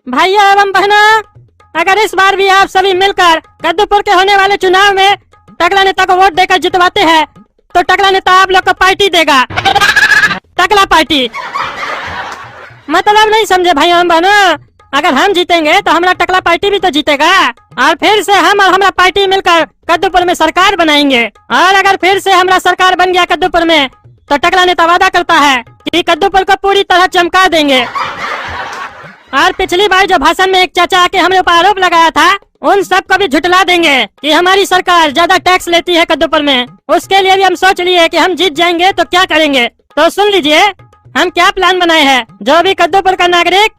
भाइयों एवं बहनों, अगर इस बार भी आप सभी मिलकर कद्दूपुर के होने वाले चुनाव में टकला नेता को वोट देकर जितवाते हैं तो टकला नेता आप लोग को पार्टी देगा। टकला पार्टी मतलब नहीं समझे भाइयों एवं बहनों। अगर हम जीतेंगे तो हमारा टकला पार्टी भी तो जीतेगा और फिर से हम और हमारा पार्टी मिलकर कद्दूपुर में सरकार बनाएंगे। और अगर फिर से हमारा सरकार बन गया कद्दूपुर में तो टकला नेता वादा करता है कि कद्दूपुर को पूरी तरह चमका देंगे। और पिछली बार जो भाषण में एक चाचा आके हमारे ऊपर आरोप लगाया था उन सब को भी झुटला देंगे कि हमारी सरकार ज्यादा टैक्स लेती है कद्दूपुर में। उसके लिए भी हम सोच लिए कि हम जीत जाएंगे तो क्या करेंगे। तो सुन लीजिए हम क्या प्लान बनाए हैं। जो भी कद्दूपुर का नागरिक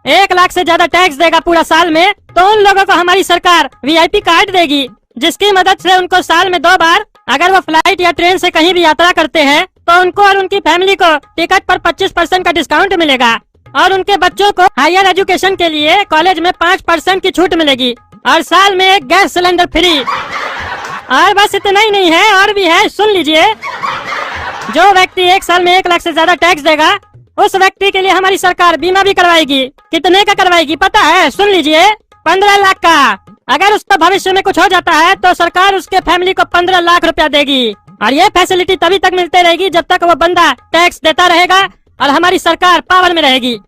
1 लाख से ज्यादा टैक्स देगा पूरा साल में तो उन लोगों को हमारी सरकार VIP कार्ड देगी, जिसकी मदद से उनको साल में 2 बार अगर वो फ्लाइट या ट्रेन से कहीं भी यात्रा करते हैं तो उनको और उनकी फैमिली को टिकट पर 25% का डिस्काउंट मिलेगा। और उनके बच्चों को हायर एजुकेशन के लिए कॉलेज में 5% की छूट मिलेगी और साल में 1 गैस सिलेंडर फ्री। और बस इतना ही नहीं है, और भी है, सुन लीजिए। जो व्यक्ति 1 साल में 1 लाख से ज्यादा टैक्स देगा उस व्यक्ति के लिए हमारी सरकार बीमा भी करवाएगी। कितने का करवाएगी पता है? सुन लीजिए, 15 लाख का। अगर उसको भविष्य में कुछ हो जाता है तो सरकार उसके फैमिली को 15 लाख रुपया देगी। और ये फैसिलिटी तभी तक मिलते रहेगी जब तक वो बंदा टैक्स देता रहेगा और हमारी सरकार पावर में रहेगी।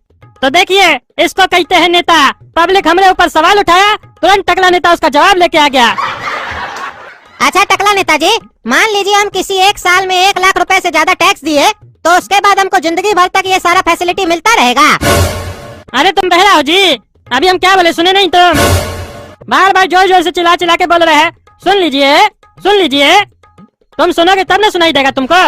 तो देखिए, इसको कहते हैं नेता। पब्लिक हमारे ऊपर सवाल उठाया, तुरंत टकला नेता उसका जवाब लेके आ गया। अच्छा टकला नेताजी, मान लीजिए हम किसी 1 साल में 1 लाख रुपए से ज्यादा टैक्स दिए तो उसके बाद हमको जिंदगी भर तक ये सारा फैसिलिटी मिलता रहेगा? अरे तुम बहरा हो जी, अभी हम क्या बोले सुने नहीं तुम? बार बार जोर जोर से चिल्ला चिल्ला के बोल रहे हैं। सुन लीजिए, तुम सुनोगे तब ना सुनाई देगा तुमको।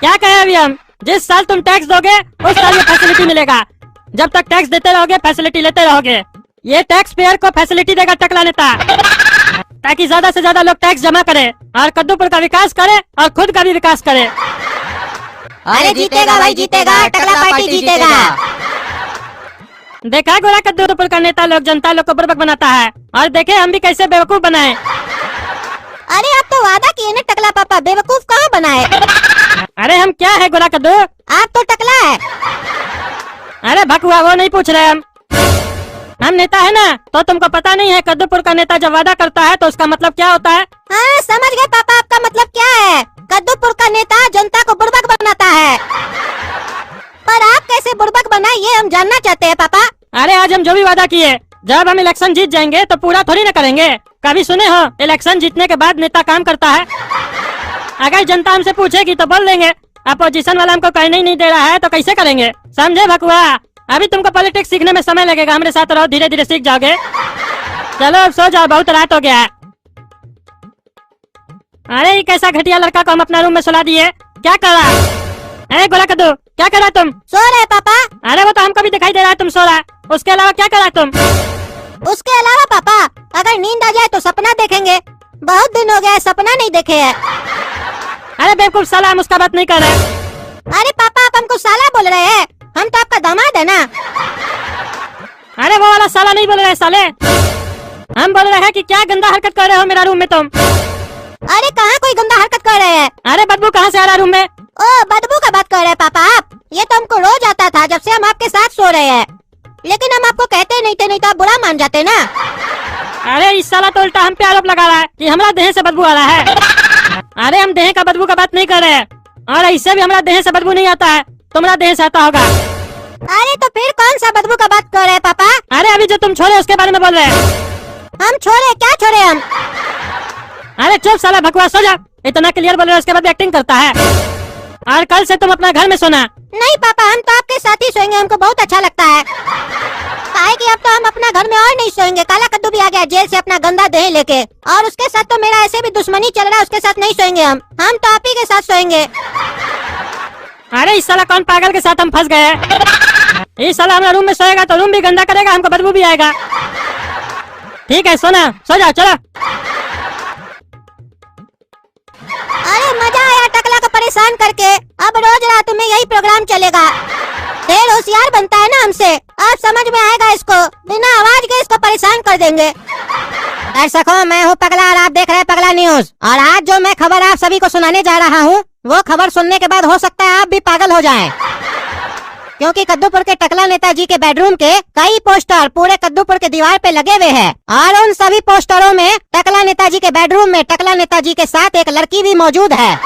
क्या कहे अभी हम? जिस साल तुम टैक्स दोगे उस साल ये फैसिलिटी मिलेगा। जब तक टैक्स देते रहोगे फैसिलिटी लेते रहोगे। ये टैक्स पेयर को फैसिलिटी देगा टकला नेता, ताकि ज्यादा से ज्यादा लोग टैक्स जमा करे और कद्दूपुर का विकास करे और खुद का भी विकास करे। अरे जीतेगा भाई जीतेगा, टकला पार्टी जीतेगा। देखा गोरा कद्दूपुर का नेता लोग जनता लोग को बुर्बक बनाता है, और देखे हम भी कैसे बेवकूफ बनाए। अरे आप तो वादा किए ना टकला पापा, बेवकूफ कहाँ बनाए? अरे हम क्या है गोरा कद्दू? आप तो टकला है। अरे भकुआ वो नहीं पूछ रहे हम नेता है ना। तो तुमको पता नहीं है कद्दूपुर का नेता जब वादा करता है तो उसका मतलब क्या होता है? हाँ समझ गए पापा, आपका मतलब क्या है। कद्दूपुर का नेता जनता को बुर्बक बनाता है। पर आप कैसे बुर्बक बनाए ये हम जानना चाहते हैं पापा। अरे आज हम जो भी वादा किए जब हम इलेक्शन जीत जाएंगे तो पूरा थोड़ी ना करेंगे। कभी सुने हो इलेक्शन जीतने के बाद नेता काम करता है? अगर जनता हमसे पूछेगी तो बोल देंगे। अपोजिशन वाला हमको कहने ही नहीं दे रहा है तो कैसे करेंगे? समझे भकुआ? अभी तुमको पॉलिटिक्स सीखने में समय लगेगा, हमारे साथ रहो, धीरे धीरे सीख जाओगे। चलो अब सो जाओ, बहुत रात हो गया है। अरे ये कैसा घटिया लड़का को हम अपना रूम में सुला दिए। क्या कर रहा? अरे गोला कद्दू क्या कर रहा तुम? सो रहे पापा। अरे वो तो हमको भी दिखाई दे रहा है तुम सो रहा है। उसके अलावा क्या कर रहा तुम? उसके अलावा पापा अगर नींद आ जाए तो सपना देखेंगे। बहुत दिन हो गया सपना नहीं देखे है। अरे बेवकूफ साला, हम उसका बात नहीं कर रहे। अरे पापा आप हमको साला बोल रहे हैं, हम तो आपका दामाद है ना। अरे वो वाला साला नहीं बोल रहे साले, हम बोल रहे हैं कि क्या गंदा हरकत कर रहे हो मेरा रूम में तुम। अरे कहाँ कोई गंदा हरकत कर रहे हैं? अरे बदबू कहाँ से आ रहा रूम में? ओ बदबू का बात कर रहे हैं पापा आप? ये तो हमको रोज आता था जब से हम आपके साथ सो रहे हैं, लेकिन हम आपको कहते नहीं थे, नहीं तो आप बुरा मान जाते ना। अरे इस साला तो उल्टा हम पे आरोप लगा रहा है कि हमारा देह से बदबू आ रहा है। अरे हम देह का बदबू का बात नहीं कर रहे हैं, और ऐसे भी हमारा देह से बदबू नहीं आता है, तुम्हारा देह से आता होगा। अरे तो फिर कौन सा बदबू का बात कर रहे हैं पापा? अरे अभी जो तुम छोड़े उसके बारे में बोल रहे हैं। हम छोड़े? क्या छोड़े हम? अरे चुप साला भकुआ, सो जा। इतना क्लियर बोल रहे उसके बाद एक्टिंग करता है। और कल से तुम अपना घर में सोना। नहीं पापा हम तो आपके साथ ही सोएंगे, हमको बहुत अच्छा लगता है। काहे कि अब तो हम अपना घर में और नहीं सोएंगे। काला कद्दू भी आ गया जेल से अपना गंदा देह लेके, और उसके साथ तो मेरा ऐसे भी दुश्मनी चल रहा है, उसके साथ नहीं सोएंगे हम तो आप ही के साथ सोएंगे। अरे इस साला कौन पागल के साथ हम फंस गए। इस साला हमारा रूम में सोएगा तो रूम भी गंदा करेगा, हमको बदबू भी आएगा। ठीक है सोना, सो जाओ चलो। अरे मजा आया टकला को परेशान करके। अब रोज रात में यही प्रोग्राम चलेगा। ढेर होशियार बनता है ना हमसे, अब समझ में आएगा इसको। बिना आवाज के इसको परेशान कर देंगे। दर्शकों मैं हूँ पगला और आप देख रहे हैं पगला न्यूज। और आज जो मैं खबर आप सभी को सुनाने जा रहा हूँ वो खबर सुनने के बाद हो सकता है आप भी पागल हो जाएं। क्योंकि कद्दूपुर के टकला नेताजी के बेडरूम के कई पोस्टर पूरे कद्दूपुर के दीवार पे लगे हुए हैं और उन सभी पोस्टरों में टकला नेताजी के बेडरूम में टकला नेताजी के साथ एक लड़की भी मौजूद है।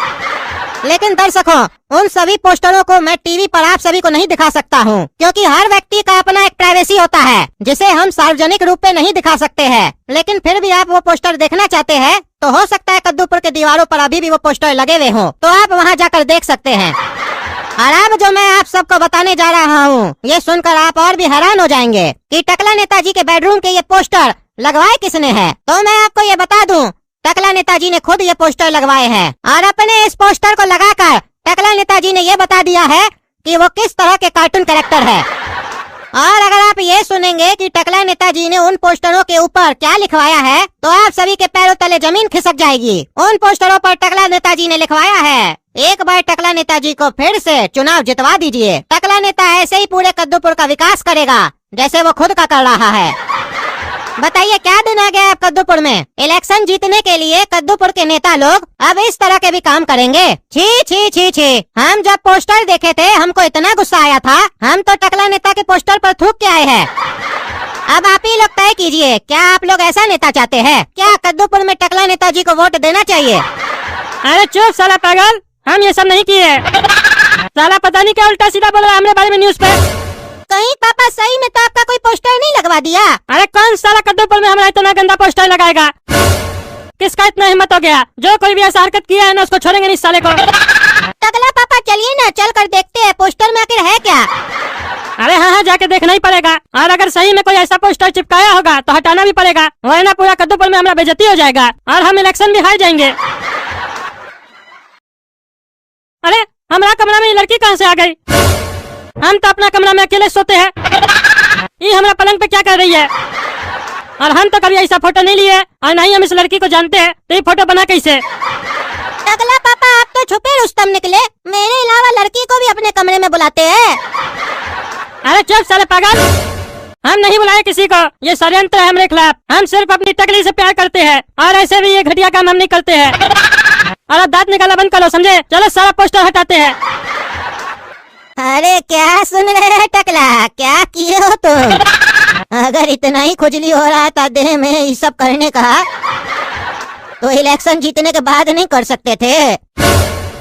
लेकिन दर्शकों, उन सभी पोस्टरों को मैं टीवी पर आप सभी को नहीं दिखा सकता हूँ, क्योंकि हर व्यक्ति का अपना एक प्राइवेसी होता है जिसे हम सार्वजनिक रूप में नहीं दिखा सकते हैं। लेकिन फिर भी आप वो पोस्टर देखना चाहते हैं तो हो सकता है कद्दूपुर के दीवारों पर अभी भी वो पोस्टर लगे हुए हों, तो आप वहाँ जाकर देख सकते हैं। और अब जो मैं आप सबको बताने जा रहा हूँ, ये सुनकर आप और भी हैरान हो जाएंगे कि टकला नेताजी के बेडरूम के ये पोस्टर लगवाए किसने हैं। तो मैं आपको ये बता दूं, टकला नेताजी ने खुद ये पोस्टर लगवाए हैं और अपने इस पोस्टर को लगाकर टकला नेताजी ने ये बता दिया है कि वो किस तरह के कार्टून कैरेक्टर है। और अगर आप ये सुनेंगे कि टकला नेताजी ने उन पोस्टरों के ऊपर क्या लिखवाया है तो आप सभी के पैरों तले जमीन खिसक जाएगी। उन पोस्टरों पर टकला नेताजी ने लिखवाया है, एक बार टकला नेताजी को फिर से चुनाव जितवा दीजिए। टकला नेता ऐसे ही पूरे कद्दूपुर का विकास करेगा जैसे वो खुद का कर रहा है। बताइए क्या दिन आ गया अब कद्दूपुर में? इलेक्शन जीतने के लिए कद्दूपुर के नेता लोग अब इस तरह के भी काम करेंगे? छी छी छी छी। हम जब पोस्टर देखे थे हमको इतना गुस्सा आया था, हम तो टकला नेता के पोस्टर पर थूक के आए हैं। अब आप ही लोग तय कीजिए, क्या आप लोग ऐसा नेता चाहते हैं? क्या कद्दूपुर में टकला नेताजी को वोट देना चाहिए? अरे चुप साला पागल, हम ये सब नहीं किए। साला पता नहीं क्या उल्टा सीधा बोल रहा है हमरे बारे में न्यूज़ पे। कहीं पापा सही में तो आपका कोई पोस्टर नहीं लगवा दिया? अरे कौन साला कद्दूपुर में हमारा इतना गंदा पोस्टर लगाएगा? किसका इतना हिम्मत हो गया? जो कोई भी ऐसा हरकत किया है ना उसको छोड़ेंगे नहीं इस साले को। टकला पापा चलिए ना, चल कर देखते हैं पोस्टर में आखिर है क्या। अरे हाँ जाके देखना ही पड़ेगा, और अगर सही में कोई ऐसा पोस्टर चिपकाया होगा तो हटाना भी पड़ेगा, वरना पूरा कद्दूपुर में हमारा बेइज्जती हो जाएगा और हम इलेक्शन भी हार जाएंगे। अरे हमारा कमरा में ये लड़की कहाँ से आ गई? हम तो अपना कमरा में अकेले सोते हैं, ये हमारा पलंग पे क्या कर रही है? और हम तो कभी ऐसा फोटो नहीं लिए और नहीं हम इस लड़की को जानते हैं, तो ये फोटो बना कैसे? टकला पापा आप तो छुपे रुस्तम निकले, मेरे अलावा लड़की को भी अपने कमरे में बुलाते हैं। अरे चुप साले पागल, हम नहीं बुलाए किसी को, ये षड्यंत्र है हमारे खिलाफ। हम सिर्फ अपनी टकली से प्यार करते हैं और ऐसे भी ये घटिया काम हम नहीं करते हैं। और अब दांत निकाला बंद करो, समझे? चलो सारा पोस्टर हटाते हैं। अरे क्या सुन रहे हैं टकला, क्या किए हो तुम? अगर इतना ही खुजली हो रहा था देह में ये सब करने का तो इलेक्शन जीतने के बाद नहीं कर सकते थे?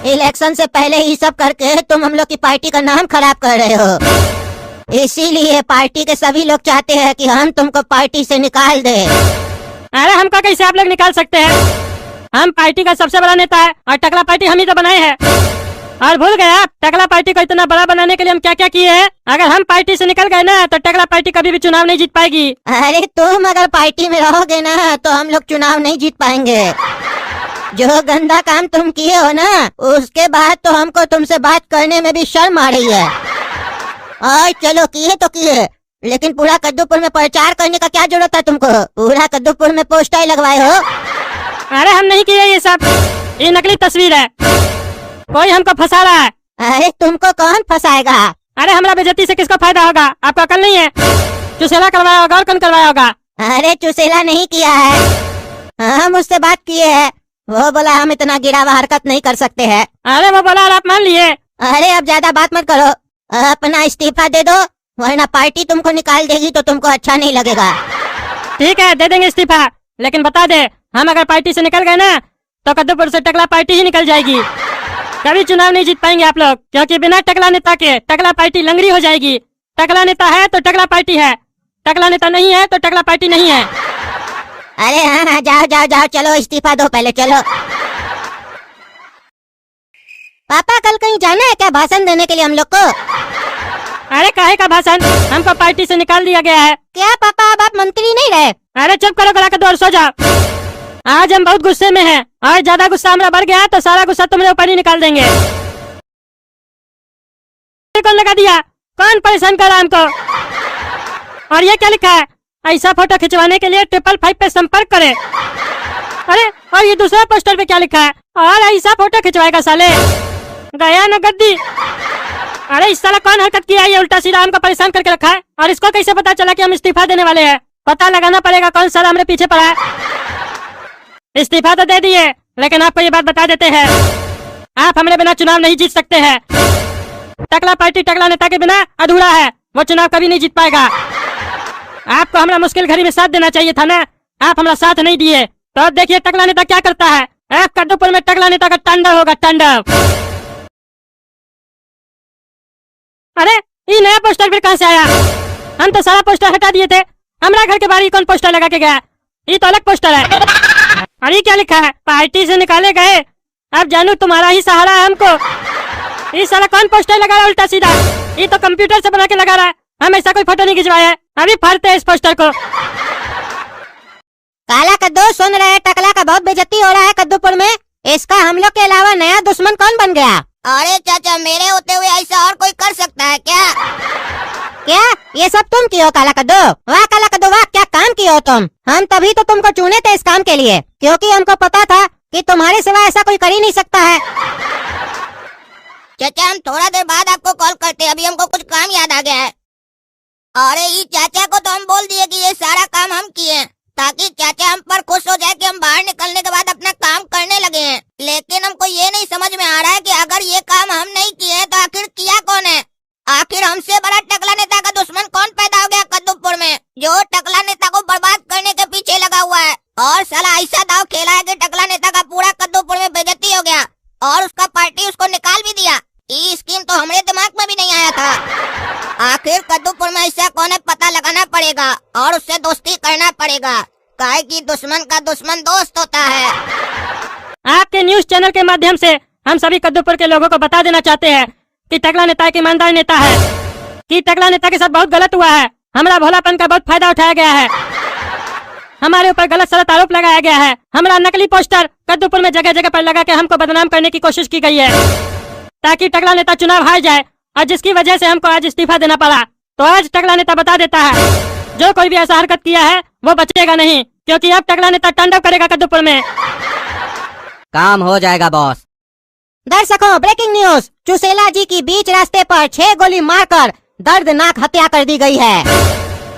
इलेक्शन से पहले ये सब करके तुम हम लोग की पार्टी का नाम खराब कर रहे हो। इसीलिए पार्टी के सभी लोग चाहते हैं कि हम तुमको पार्टी से निकाल दे। अरे हमको कैसे आप लोग निकाल सकते हैं? हम पार्टी का सबसे बड़ा नेता है और टकला पार्टी हम ही तो बनाए हैं। और भूल गए आप, टकला पार्टी को इतना बड़ा बनाने के लिए हम क्या क्या किए हैं? अगर हम पार्टी से निकल गए ना तो टकला पार्टी कभी भी चुनाव नहीं जीत पाएगी। अरे तुम अगर पार्टी में रहोगे ना तो हम लोग चुनाव नहीं जीत पाएंगे। जो गंदा काम तुम किए हो ना उसके बाद तो हमको तुमसे बात करने में भी शर्म आ रही है। और चलो किए तो किए, लेकिन पूरा कद्दूपुर में प्रचार करने का क्या जरूरत है तुमको? पूरा कद्दूपुर में पोस्टर लगवाए हो। अरे हम नहीं किए ये सब, ये नकली तस्वीर है, कोई हमको फंसा रहा है। अरे तुमको कौन फंसाएगा? अरे हमारा बेइज्जती से किसको फायदा होगा? आपको अकल नहीं है? चुसेला करवाया होगा और कौन करवाया होगा? अरे चुसेला नहीं किया है, हम उससे बात किए हैं, वो बोला हम इतना गिरा हुआ हरकत नहीं कर सकते हैं। अरे वो बोला और आप मान लिए? अरे अब ज्यादा बात मत करो, अपना इस्तीफा दे दो वरना पार्टी तुमको निकाल देगी तो तुमको अच्छा नहीं लगेगा। ठीक है दे देंगे इस्तीफा, लेकिन बता दे हम अगर पार्टी से निकल गए ना तो कद्दूपुर से टकला पार्टी ही निकल जाएगी। कभी चुनाव नहीं जीत पाएंगे आप लोग, क्योंकि बिना टकला नेता के टकला पार्टी लंगड़ी हो जाएगी। टकला नेता है तो टकला पार्टी है, टकला नेता नहीं है तो टकला पार्टी नहीं है। अरे हाँ जाओ जाओ जाओ, चलो इस्तीफा दो पहले, चलो। पापा कल कहीं जाना है क्या भाषण देने के लिए हम लोग को? अरे काहे का भाषण, हमको पार्टी से निकाल दिया गया है। क्या पापा अब आप मंत्री नहीं रहे? अरे चुप करो गला के दो और सो जाओ। आज हम बहुत गुस्से में हैं और ज्यादा गुस्सा हमारा बढ़ गया तो सारा गुस्सा तुम्हारे ऊपर ही निकाल देंगे। कौन लगा दिया? कौन परेशान कर रहा हमको? और ये क्या लिखा है? ऐसा फोटो खिंचवाने के लिए 555 पे संपर्क करें। अरे और ये दूसरा पोस्टर पे क्या लिखा है? और ऐसा फोटो खिंचवाएगा साले, गया न गद्दी। अरे इस साला कौन हरकत किया है? ये उल्टा सीधा हमको परेशान करके रखा है। और इसको कैसे पता चला कि हम इस्तीफा देने वाले हैं? पता लगाना पड़ेगा कौन साला हमारे पीछे पड़ा है। इस्तीफा तो दे दिए, लेकिन आपको ये बात बता देते हैं, आप हमारे बिना चुनाव नहीं जीत सकते हैं। टकला पार्टी टकला नेता के बिना अधूरा है, वो चुनाव कभी नहीं जीत पाएगा। आपको हमारा मुश्किल घड़ी में साथ देना चाहिए था ना, आप हमारा साथ नहीं दिए। तो अब देखिए टकला नेता क्या करता है। कद्दूपुर में टकला नेता का तांडव होगा, तांडव। अरे ये नया पोस्टर फिर कहाँ से आया? हम तो सारा पोस्टर हटा दिए थे। हमारा घर के बाहर कौन पोस्टर लगा के गया? ये तो अलग पोस्टर है। और ये क्या लिखा है? पार्टी से निकाले गए, अब जानू तुम्हारा ही सहारा है हमको। ये साला कौन पोस्टर लगा रहा है उल्टा सीधा? ये तो कंप्यूटर से बना के लगा रहा है, हम ऐसा कोई फोटो नहीं खिंचवाया है। अभी फाड़ते हैं इस पोस्टर को। काला कद्दू सुन रहे, टकला का बहुत बेइज्जती हो रहा है कद्दूपुर में। इसका हम लोग के अलावा नया दुश्मन कौन बन गया? अरे चाचा, मेरे होते हुए ऐसा और कोई कर सकता है क्या? क्या ये सब तुम किए हो काला कद्दू? वाह काला कद्दू वाह, क्या काम किए हो तुम। हम तभी तो तुमको चुने थे इस काम के लिए, क्योंकि हमको पता था कि तुम्हारे सिवा ऐसा कोई कर ही नहीं सकता है। चाचा, हम थोड़ा देर बाद आपको कॉल करते हैं, अभी हमको कुछ काम याद आ गया है। अरे ये चाचा को तो हम बोल दिए कि ये सारा काम हम किए, ताकि चाचा हम पर खुश हो जाए कि हम बाहर निकलने के बाद अपना काम करने लगे हैं। लेकिन हमको ये नहीं समझ में आ रहा है कि अगर ये काम हम नहीं किए तो आखिर किया कौन है? आखिर हमसे बड़ा टकला नेता का दुश्मन कौन पैदा हो गया कद्दूपुर में, जो टकला नेता को बर्बाद करने के पीछे लगा हुआ है? और साला ऐसा दाव खेला है कि टकला नेता का पूरा कद्दूपुर में बेइज्जती हो गया और उसका पार्टी उसको निकाल भी दिया। ये स्कीम तो हमारे दिमाग में भी नहीं आया था। आखिर कद्दूपुर में ऐसा कौन है पता लगाना पड़ेगा और उससे दोस्ती करना पड़ेगा, काहे कि दुश्मन का दुश्मन दोस्त होता है। आपके न्यूज चैनल के माध्यम से हम सभी कद्दूपुर के लोगों को बता देना चाहते हैं कि टकला नेता एक ईमानदार नेता है, कि टकला नेता के साथ बहुत गलत हुआ है। हमारा भोलापन का बहुत फायदा उठाया गया है, हमारे ऊपर गलत सलत आरोप लगाया गया है। हमारा नकली पोस्टर कद्दूपुर में जगह जगह पर लगा के हमको बदनाम करने की कोशिश की गई है, ताकि टकला नेता चुनाव हार जाए, और जिसकी वजह से हमको आज इस्तीफा देना पड़ा। तो आज टकला नेता बता देता है, जो कोई भी ऐसा हरकत किया है वो बचेगा नहीं, क्योंकि अब टकला नेता तांडव करेगा कद्दूपुर में। काम हो जाएगा बॉस। दर्शकों, ब्रेकिंग न्यूज, चुसेला जी की बीच रास्ते पर 6 गोली मारकर दर्दनाक हत्या कर दी गई है।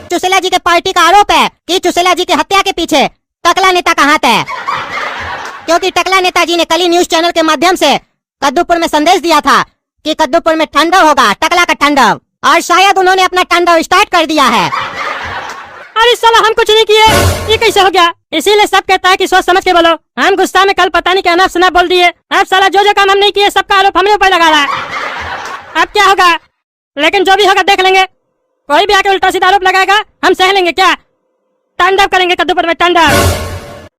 चुसेला जी के पार्टी का आरोप है कि चुसेला जी की हत्या के पीछे टकला नेता का हाथ है, क्योंकि टकला नेताजी ने कल ही न्यूज चैनल के माध्यम से कद्दूपुर में संदेश दिया था कि कद्दूपुर में ठंडव होगा, टकला का ठंडव, और शायद उन्होंने अपना ठंडव स्टार्ट कर दिया है। अरे साला हम कुछ नहीं किए, ये कैसे हो गया? इसीलिए सब कहता है कि सोच समझ के बोलो। हम गुस्सा में कल पता नहीं क्या अनाप शनाप बोल दिए। अब साला जो काम हम नहीं किए सबका आरोप हमें ऊपर लगा रहा है। अब क्या होगा? लेकिन जो भी होगा देख लेंगे। कोई भी आके उल्टा सीधा आरोप लगाएगा हम सह लेंगे क्या? तांडव करेंगे कद्दूपुर में, तांडव।